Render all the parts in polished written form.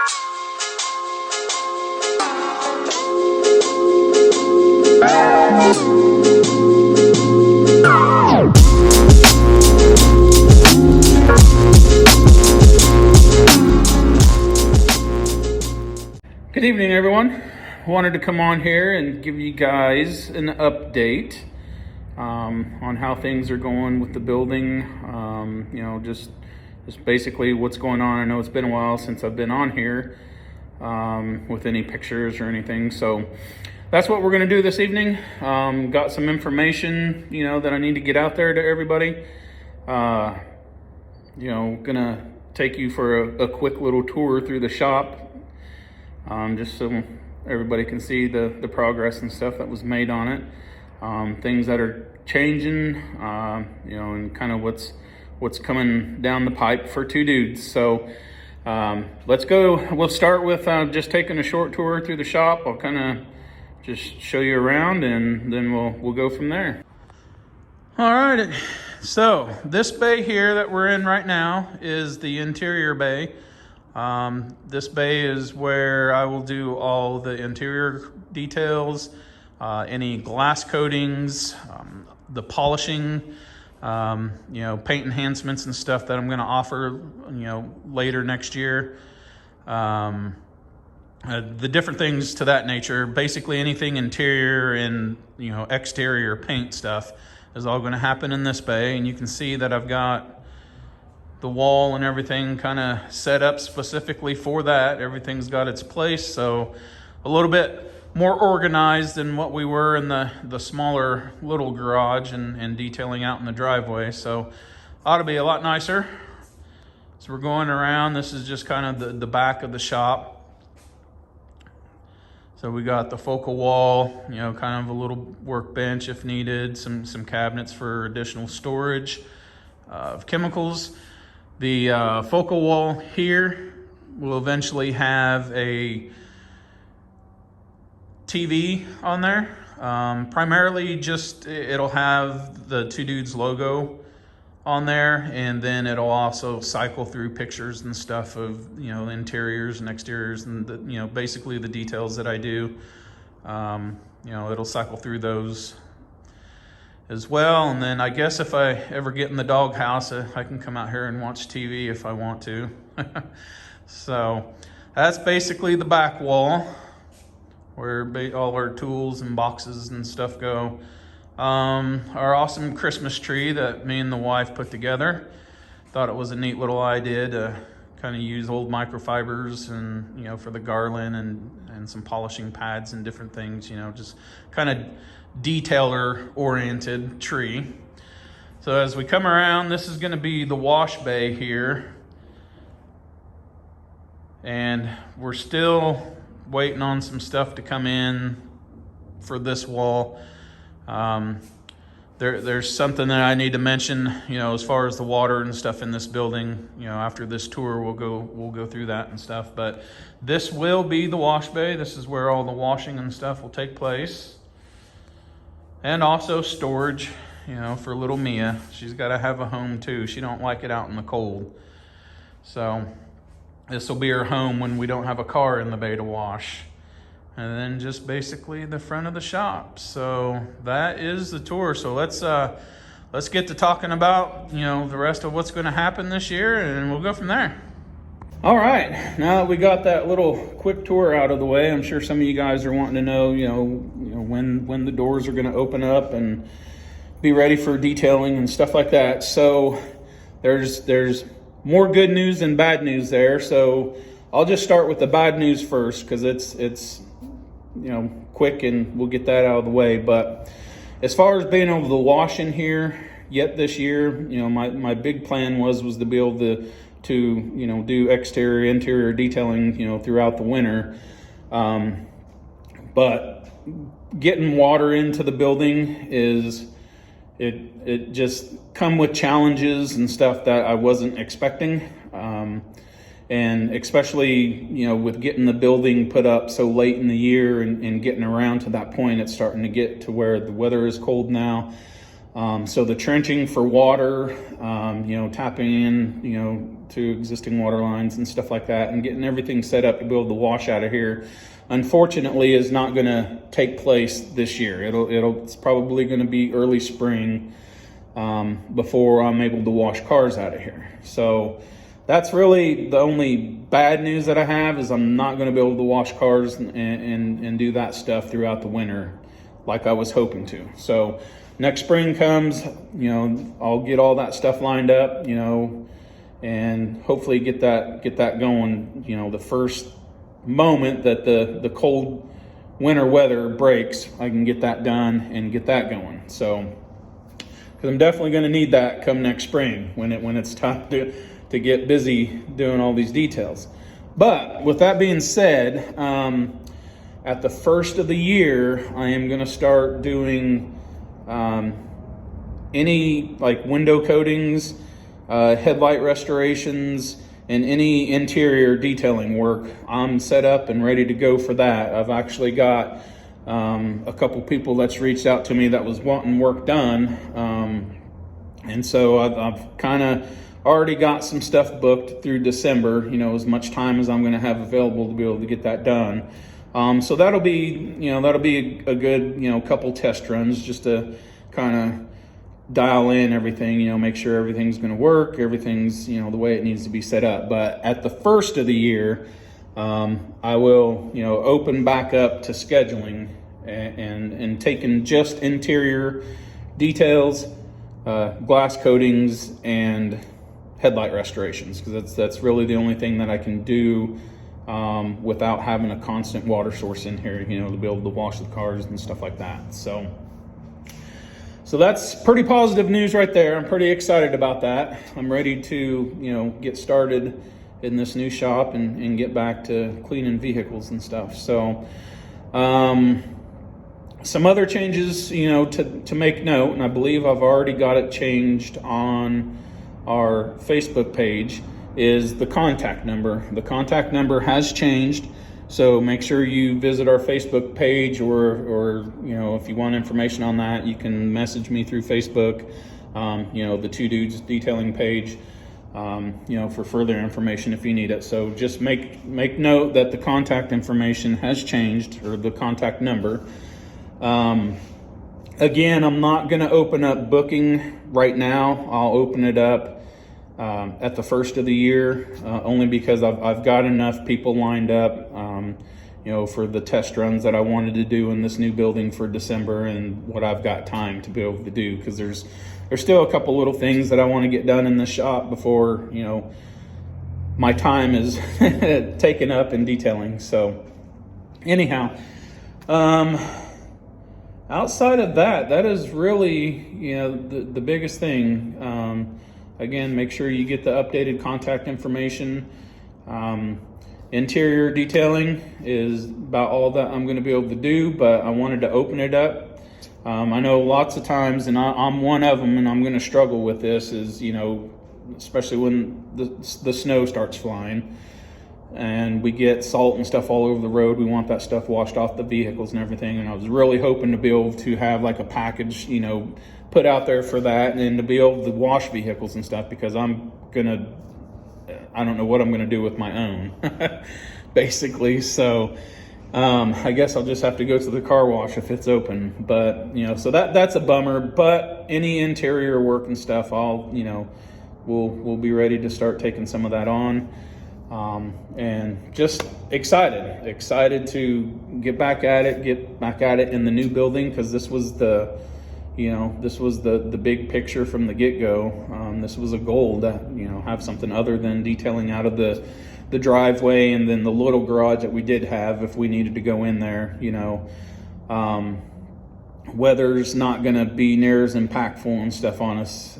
Good evening, everyone. Wanted to come on here and give you guys an update on how things are going with the building. Just basically what's going on. I know it's been a while since I've been on here with any pictures or anything, so that's what we're going to do this evening. Got some information, that I need to get out there to everybody. Gonna take you for a quick little tour through the shop. Just so everybody can see the progress and stuff that was made on it, things that are changing, and kind of what's coming down the pipe for two dudes. So let's go. We'll start with just taking a short tour through the shop. I'll kind of just show you around, and then we'll go from there. All right. So this bay here that we're in right now is the interior bay. This bay is where I will do all the interior details, any glass coatings, the polishing, paint enhancements and stuff that I'm going to offer, later next year. The different things to that nature, basically anything interior and, exterior paint stuff is all going to happen in this bay. And you can see that I've got the wall and everything kind of set up specifically for that. Everything's got its place, so a little bit more organized than what we were in the smaller little garage and detailing out in the driveway. So ought to be a lot nicer. So we're going around. This is just kind of the back of the shop. So we got the focal wall, kind of a little workbench if needed, some cabinets for additional storage of chemicals. The focal wall here will eventually have a TV on there. Primarily just, it'll have the Two Dudes logo on there, and then it'll also cycle through pictures and stuff of, interiors and exteriors and, basically the details that I do. It'll cycle through those as well. And then I guess if I ever get in the doghouse, I can come out here and watch TV if I want to. So that's basically the back wall where all our tools and boxes and stuff go. Our awesome Christmas tree that me and the wife put together. Thought it was a neat little idea to kind of use old microfibers and, for the garland and some polishing pads and different things, just kind of detailer oriented tree. So as we come around, this is going to be the wash bay here, and we're still waiting on some stuff to come in for this wall. There's something that I need to mention, as far as the water and stuff in this building. After this tour we'll go through that and stuff, but this will be the wash bay. This is where all the washing and stuff will take place. And also storage, for little Mia. She's got to have a home too. She don't like it out in the cold. So this will be her home when we don't have a car in the bay to wash. And then just basically the front of the shop. So that is the tour. So let's get to talking about, the rest of what's going to happen this year, and we'll go from there. All right, now that we got that little quick tour out of the way, I'm sure some of you guys are wanting to know, when the doors are going to open up and be ready for detailing and stuff like that. So there's more good news than bad news there. So I'll just start with the bad news first, because it's quick and we'll get that out of the way. But as far as being able to wash in here yet this year, my big plan was to be able to do exterior, interior detailing, throughout the winter. But getting water into the building it just come with challenges and stuff that I wasn't expecting. And especially, with getting the building put up so late in the year and getting around to that point, it's starting to get to where the weather is cold now. So the trenching for water, tapping in, to existing water lines and stuff like that, and getting everything set up to be able to wash out of here, unfortunately, is not going to take place this year. It's probably going to be early spring before I'm able to wash cars out of here. So that's really the only bad news that I have, is I'm not going to be able to wash cars and do that stuff throughout the winter like I was hoping to. So next spring comes, I'll get all that stuff lined up, and hopefully get that going, the first moment that the cold winter weather breaks, I can get that done and get that going. So, because I'm definitely going to need that come next spring when it's time to get busy doing all these details. But with that being said, at the first of the year, I am going to start doing any like window coatings, headlight restorations, and any interior detailing work. I'm set up and ready to go for that. I've actually got a couple people that's reached out to me that was wanting work done, and so I've kind of already got some stuff booked through December, as much time as I'm going to have available to be able to get that done. So that'll be a good, couple test runs just to kind of dial in everything, make sure everything's going to work, everything's, the way it needs to be set up. But at the first of the year, I will, open back up to scheduling and taking just interior details, glass coatings, and headlight restorations, because that's really the only thing that I can do without having a constant water source in here, to be able to wash the cars and stuff like that. So that's pretty positive news right there. I'm pretty excited about that. I'm ready to, get started in this new shop and get back to cleaning vehicles and stuff. So some other changes, to make note, and I believe I've already got it changed on our Facebook page, is the contact number. The contact number has changed, so make sure you visit our Facebook page, or if you want information on that, you can message me through Facebook, the Two Dudes Detailing page, for further information if you need it. So just make note that the contact information has changed, or the contact number. Again, I'm not going to open up booking right now. I'll open it up at the first of the year, only because I've got enough people lined up, for the test runs that I wanted to do in this new building for December, and what I've got time to be able to do, because there's still a couple little things that I want to get done in the shop before, my time is taken up in detailing. So anyhow, outside of that is really, the biggest thing. Again, make sure you get the updated contact information. Interior detailing is about all that I'm going to be able to do, but I wanted to open it up. I know lots of times, and I'm one of them, and I'm going to struggle with this, is, especially when the snow starts flying and we get salt and stuff all over the road. We want that stuff washed off the vehicles and everything. And I was really hoping to be able to have like a package, put out there for that, and to be able to wash vehicles and stuff, because I don't know what I'm gonna do with my own, basically. So I guess I'll just have to go to the car wash if it's open. But so that's a bummer. But any interior work and stuff, we'll be ready to start taking some of that on. And just excited to get back at it in the new building, because this was the big picture from the get-go. This was a goal to, have something other than detailing out of the driveway, and then the little garage that we did have if we needed to go in there. Weather's not going to be near as impactful and stuff on us.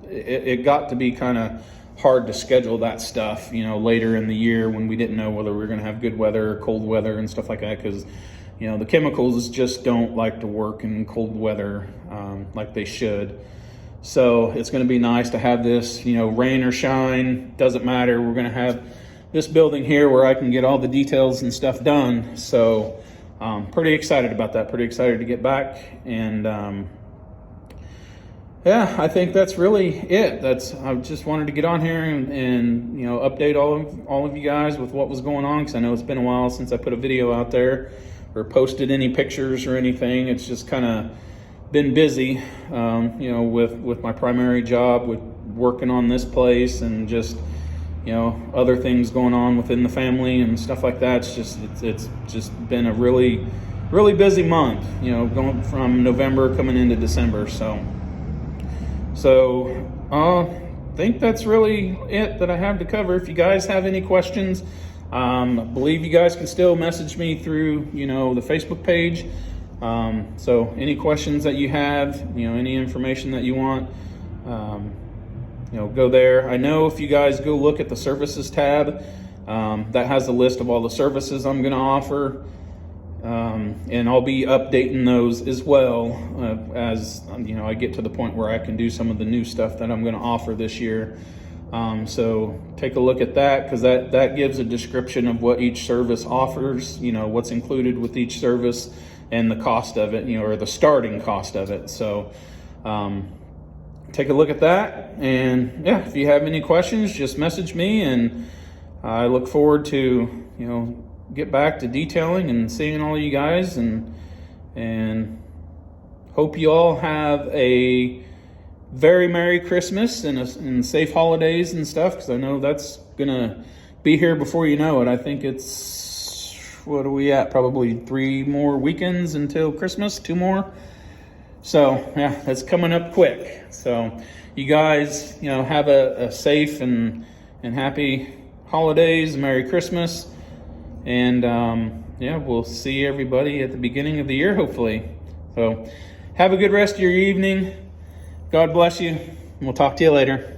It got to be kind of hard to schedule that stuff, later in the year, when we didn't know whether we were going to have good weather or cold weather and stuff like that, because the chemicals just don't like to work in cold weather like they should. So it's going to be nice to have this, rain or shine, doesn't matter. We're going to have this building here where I can get all the details and stuff done. So pretty excited about that. Pretty excited to get back. And yeah, I think that's really it. I just wanted to get on here and you know, update all of you guys with what was going on, because I know it's been a while since I put a video out there or posted any pictures or anything. It's just kind of been busy, you know, with my primary job, with working on this place, and just, you know, other things going on within the family and stuff like that. It's just been a really busy month, you know, going from November coming into December. So I think that's really it that I have to cover. If you guys have any questions, I believe you guys can still message me through, you know, the Facebook page. So any questions that you have, you know, any information that you want, you know, go there. I know if you guys go look at the services tab, that has a list of all the services I'm going to offer. And I'll be updating those as well, as you know, I get to the point where I can do some of the new stuff that I'm going to offer this year. So take a look at that, because that gives a description of what each service offers, you know, what's included with each service and the cost of it, you know, or the starting cost of it. So take a look at that, and yeah, if you have any questions, just message me, and I look forward to, you know, get back to detailing and seeing all you guys, and hope you all have a very Merry Christmas and safe holidays and stuff, because I know that's gonna be here before you know it. I think it's, what are we at, probably 3 more weekends until Christmas, 2 more. So yeah, that's coming up quick. So you guys, you know, have a safe and happy holidays, Merry Christmas. And yeah, we'll see everybody at the beginning of the year, hopefully. So have a good rest of your evening. God bless you. And we'll talk to you later.